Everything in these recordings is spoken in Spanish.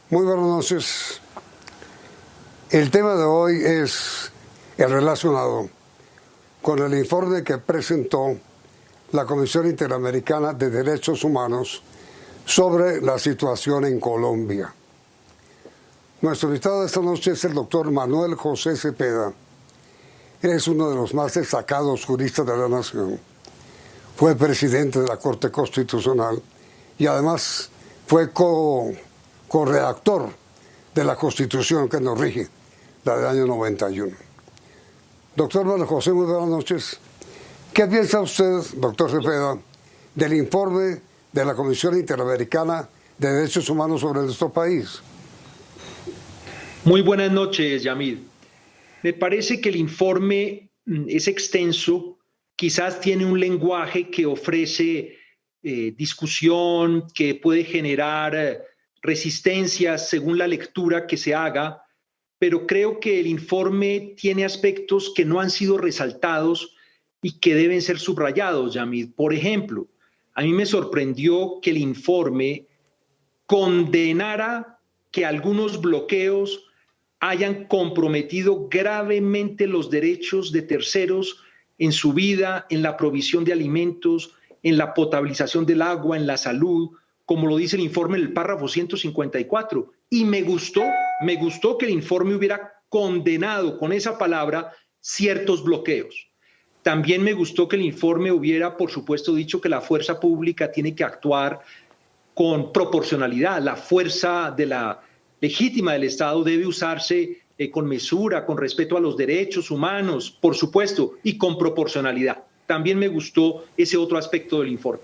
Muy buenas noches. El tema de hoy es el relacionado con el informe que presentó la Comisión Interamericana de Derechos Humanos sobre la situación en Colombia. Nuestro invitado de esta noche es el doctor Manuel José Cepeda. Él es uno de los más destacados juristas de la nación. Fue presidente de la Corte Constitucional y además fue co-redactor de la Constitución que nos rige, la del año 91. Doctor Manuel José, muy buenas noches. ¿Qué piensa usted, doctor Cepeda, del informe de la Comisión Interamericana de Derechos Humanos sobre nuestro país? Muy buenas noches, Yamid. Me parece que el informe es extenso, quizás tiene un lenguaje que ofrece discusión, que puede generar resistencias según la lectura que se haga, pero creo que el informe tiene aspectos que no han sido resaltados y que deben ser subrayados, Yamid. Por ejemplo, a mí me sorprendió que el informe condenara que algunos bloqueos hayan comprometido gravemente los derechos de terceros en su vida, en la provisión de alimentos, en la potabilización del agua, en la salud, como lo dice el informe en el párrafo 154. Y me gustó que el informe hubiera condenado con esa palabra ciertos bloqueos. También me gustó que el informe hubiera, por supuesto, dicho que la fuerza pública tiene que actuar con proporcionalidad. La fuerza legítima del Estado debe usarse con mesura, con respeto a los derechos humanos, por supuesto, y con proporcionalidad. También me gustó ese otro aspecto del informe.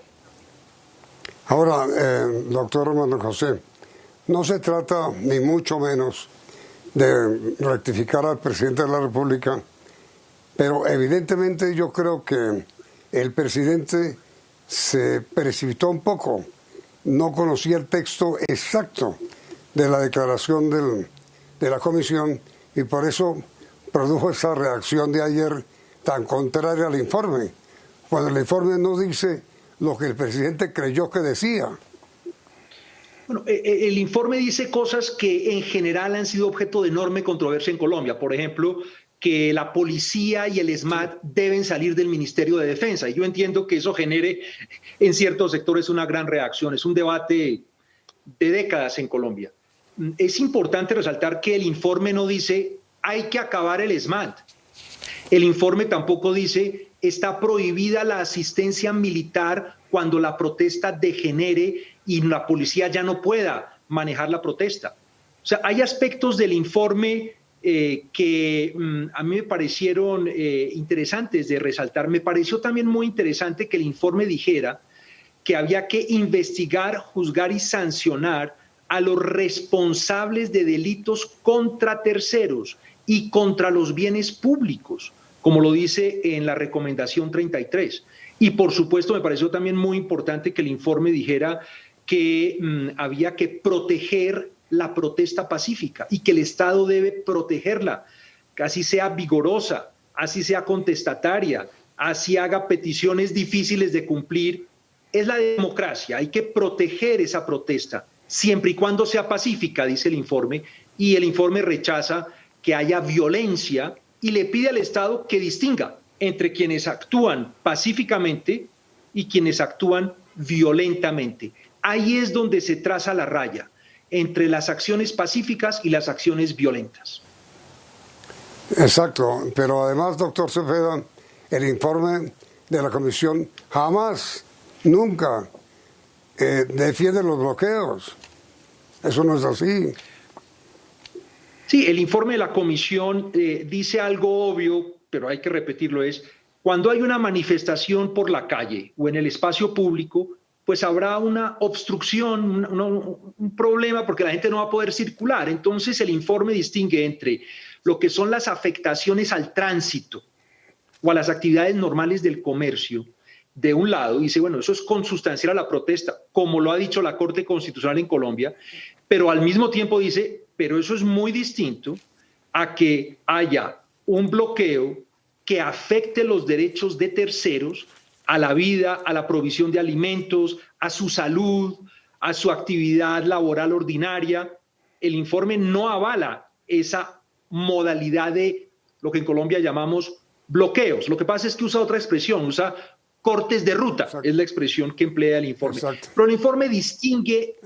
Ahora, doctor Manuel José, no se trata ni mucho menos de rectificar al presidente de la República, pero evidentemente yo creo que el presidente se precipitó un poco. No conocía el texto exacto de la declaración de la comisión y por eso produjo esa reacción de ayer tan contraria al informe, cuando el informe no dice lo que el presidente creyó que decía. Bueno, el informe dice cosas que en general han sido objeto de enorme controversia en Colombia. Por ejemplo, que la policía y el ESMAD deben salir del Ministerio de Defensa. Y yo entiendo que eso genere en ciertos sectores una gran reacción. Es un debate de décadas en Colombia. Es importante resaltar que el informe no dice hay que acabar el ESMAD. El informe tampoco dice está prohibida la asistencia militar cuando la protesta degenere y la policía ya no pueda manejar la protesta. O sea, hay aspectos del informe que a mí me parecieron interesantes de resaltar. Me pareció también muy interesante que el informe dijera que había que investigar, juzgar y sancionar a los responsables de delitos contra terceros y contra los bienes públicos, como lo dice en la recomendación 33. Y por supuesto me pareció también muy importante que el informe dijera que había que proteger la protesta pacífica y que el Estado debe protegerla, que así sea vigorosa, así sea contestataria, así haga peticiones difíciles de cumplir. Es la democracia, hay que proteger esa protesta, siempre y cuando sea pacífica, dice el informe, y el informe rechaza que haya violencia y le pide al Estado que distinga entre quienes actúan pacíficamente y quienes actúan violentamente. Ahí es donde se traza la raya entre las acciones pacíficas y las acciones violentas. Exacto, pero además, doctor Cepeda, el informe de la Comisión jamás, nunca defiende los bloqueos. Eso no es así. Sí, el informe de la Comisión dice algo obvio, pero hay que repetirlo, es cuando hay una manifestación por la calle o en el espacio público, pues habrá una obstrucción, un problema porque la gente no va a poder circular. Entonces el informe distingue entre lo que son las afectaciones al tránsito o a las actividades normales del comercio, de un lado, dice, bueno, eso es consustancial a la protesta, como lo ha dicho la Corte Constitucional en Colombia, pero al mismo tiempo dice, pero eso es muy distinto a que haya un bloqueo que afecte los derechos de terceros a la vida, a la provisión de alimentos, a su salud, a su actividad laboral ordinaria. el informe no avala esa modalidad de lo que en Colombia llamamos bloqueos. Lo que pasa es que usa otra expresión, usa cortes de ruta, exacto, es la expresión que emplea el informe. Exacto. Pero el informe distingue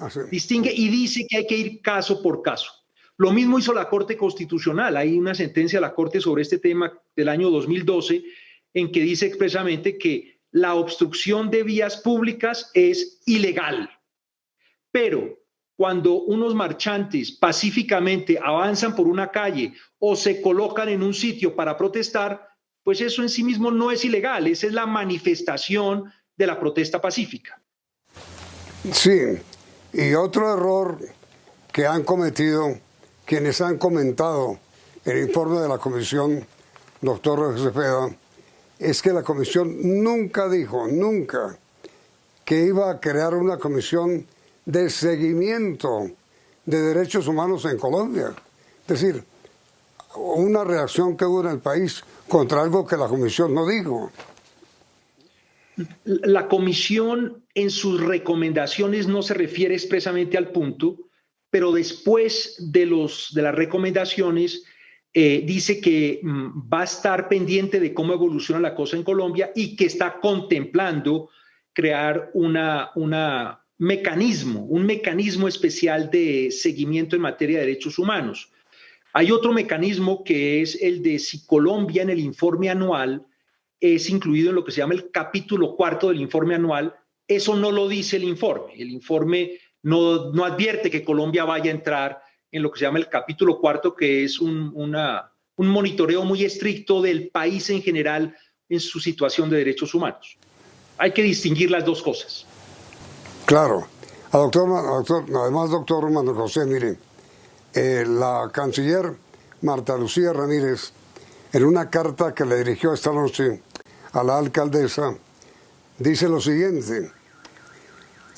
y dice que hay que ir caso por caso. Lo mismo hizo la Corte Constitucional. Hay una sentencia de la Corte sobre este tema del año 2012 en que dice expresamente que la obstrucción de vías públicas es ilegal. Pero cuando unos marchantes pacíficamente avanzan por una calle o se colocan en un sitio para protestar, pues eso en sí mismo no es ilegal, esa es la manifestación de la protesta pacífica. Sí, y otro error que han cometido quienes han comentado el informe de la comisión, doctor Cepeda, es que la comisión nunca dijo, nunca, que iba a crear una comisión de seguimiento de derechos humanos en Colombia. Es decir, una reacción que hubo en el país contra algo que la comisión no dijo. La comisión en sus recomendaciones no se refiere expresamente al punto, pero después de las recomendaciones dice que va a estar pendiente de cómo evoluciona la cosa en Colombia y que está contemplando crear un mecanismo especial de seguimiento en materia de derechos humanos. Hay otro mecanismo que es el de si Colombia en el informe anual es incluido en lo que se llama el capítulo 4 del informe anual. Eso no lo dice el informe. El informe no advierte que Colombia vaya a entrar en lo que se llama el capítulo 4, que es un monitoreo muy estricto del país en general en su situación de derechos humanos. Hay que distinguir las dos cosas. Claro. Además, doctor Manuel José, mire, la canciller Marta Lucía Ramírez, en una carta que le dirigió esta noche a la alcaldesa, dice lo siguiente: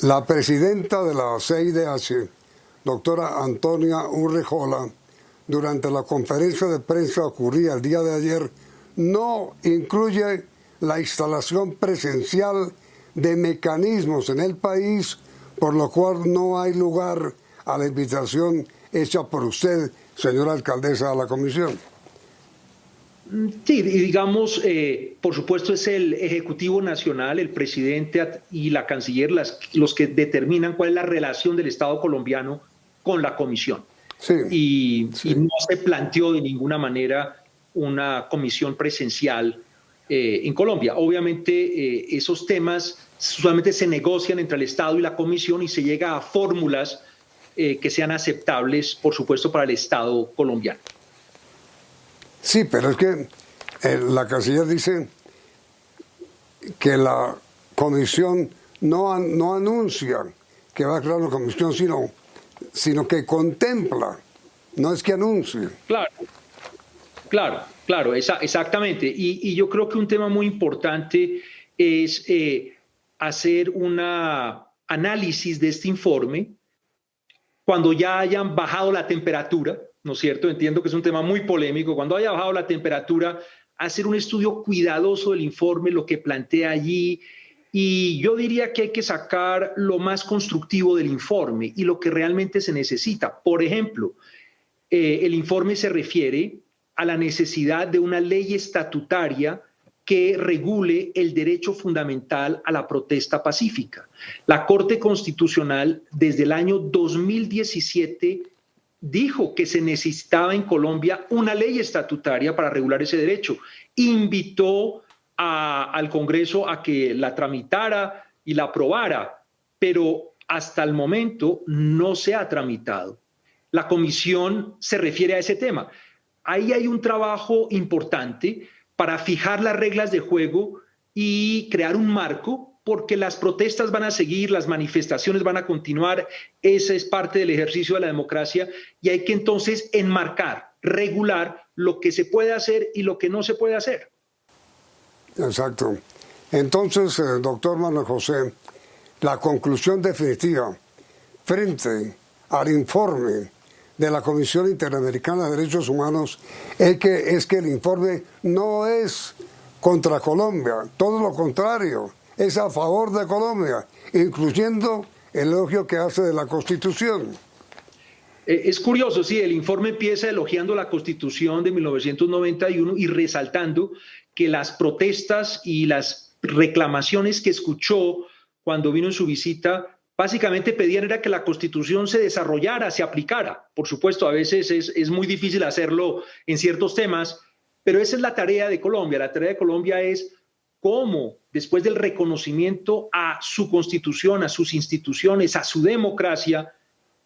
la presidenta de la CIDH, doctora Antonia Urrejola, durante la conferencia de prensa ocurrida el día de ayer, no incluye la instalación presencial de mecanismos en el país, por lo cual no hay lugar a la invitación hecha por usted, señora alcaldesa, a la comisión. Sí, digamos, por supuesto es el Ejecutivo Nacional, el presidente y la canciller los que determinan cuál es la relación del Estado colombiano con la comisión. Sí, y no se planteó de ninguna manera una comisión presencial en Colombia. Obviamente esos temas solamente se negocian entre el Estado y la comisión y se llega a fórmulas que sean aceptables, por supuesto, para el Estado colombiano. Sí, pero es que la canciller dice que la comisión no anuncia que va a crear una comisión, sino que contempla, no es que anuncie. Claro, exactamente. Y yo creo que un tema muy importante es hacer un análisis de este informe cuando ya hayan bajado la temperatura, ¿no es cierto? Entiendo que es un tema muy polémico. Cuando haya bajado la temperatura, hacer un estudio cuidadoso del informe, lo que plantea allí, y yo diría que hay que sacar lo más constructivo del informe y lo que realmente se necesita. Por ejemplo, el informe se refiere a la necesidad de una ley estatutaria que regule el derecho fundamental a la protesta pacífica. La Corte Constitucional desde el año 2017 dijo que se necesitaba en Colombia una ley estatutaria para regular ese derecho. Invitó al Congreso a que la tramitara y la aprobara, pero hasta el momento no se ha tramitado. La comisión se refiere a ese tema. Ahí hay un trabajo importante para fijar las reglas de juego y crear un marco, porque las protestas van a seguir, las manifestaciones van a continuar, esa es parte del ejercicio de la democracia y hay que entonces enmarcar, regular lo que se puede hacer y lo que no se puede hacer. Exacto. Entonces, doctor Manuel José, la conclusión definitiva frente al informe de la Comisión Interamericana de Derechos Humanos es que el informe no es contra Colombia, todo lo contrario, es a favor de Colombia, incluyendo el elogio que hace de la Constitución. Es curioso, sí, el informe empieza elogiando la Constitución de 1991 y resaltando que las protestas y las reclamaciones que escuchó cuando vino en su visita básicamente pedían era que la Constitución se desarrollara, se aplicara. Por supuesto, a veces es muy difícil hacerlo en ciertos temas, pero esa es la tarea de Colombia. La tarea de Colombia es cómo, después del reconocimiento a su Constitución, a sus instituciones, a su democracia,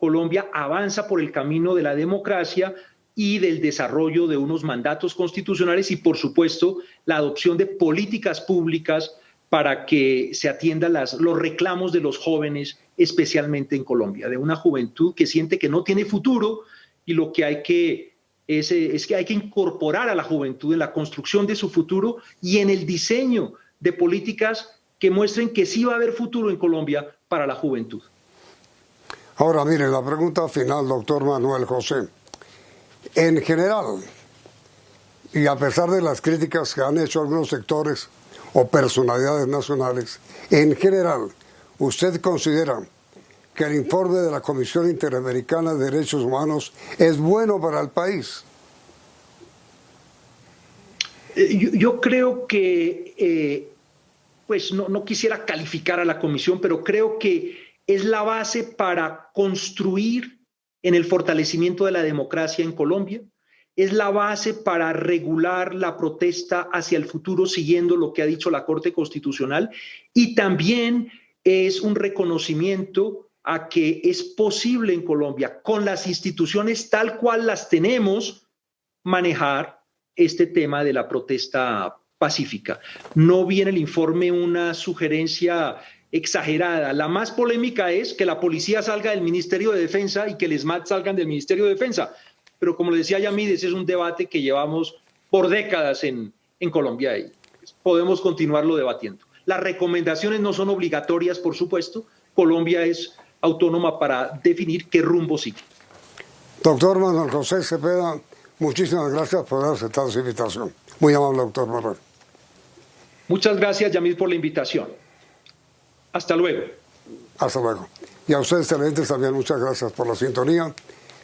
Colombia avanza por el camino de la democracia y del desarrollo de unos mandatos constitucionales y, por supuesto, la adopción de políticas públicas para que se atiendan los reclamos de los jóvenes, especialmente en Colombia, de una juventud que siente que no tiene futuro y lo que hay que es que hay que incorporar a la juventud en la construcción de su futuro y en el diseño de políticas que muestren que sí va a haber futuro en Colombia para la juventud. Ahora, mire, la pregunta final, doctor Manuel José. En general, y a pesar de las críticas que han hecho algunos sectores o personalidades nacionales, en general, ¿usted considera que el informe de la Comisión Interamericana de Derechos Humanos es bueno para el país? Yo creo que, pues no quisiera calificar a la Comisión, pero creo que es la base para construir en el fortalecimiento de la democracia en Colombia, es la base para regular la protesta hacia el futuro siguiendo lo que ha dicho la Corte Constitucional y también es un reconocimiento a que es posible en Colombia, con las instituciones tal cual las tenemos, manejar este tema de la protesta pacífica. No vi en el informe una sugerencia exagerada. La más polémica es que la policía salga del Ministerio de Defensa y que el ESMAD salgan del Ministerio de Defensa. Pero como le decía Yamid, ese es un debate que llevamos por décadas en Colombia y podemos continuarlo debatiendo. Las recomendaciones no son obligatorias, por supuesto. Colombia es autónoma para definir qué rumbo sigue. Doctor Manuel José Cepeda, muchísimas gracias por haber aceptado su invitación. Muy amable, doctor Manuel. Muchas gracias, Yamid, por la invitación. Hasta luego. Hasta luego. Y a ustedes, televidentes, también muchas gracias por la sintonía.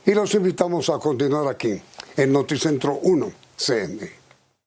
Y los invitamos a continuar aquí, en Noticentro 1 CM.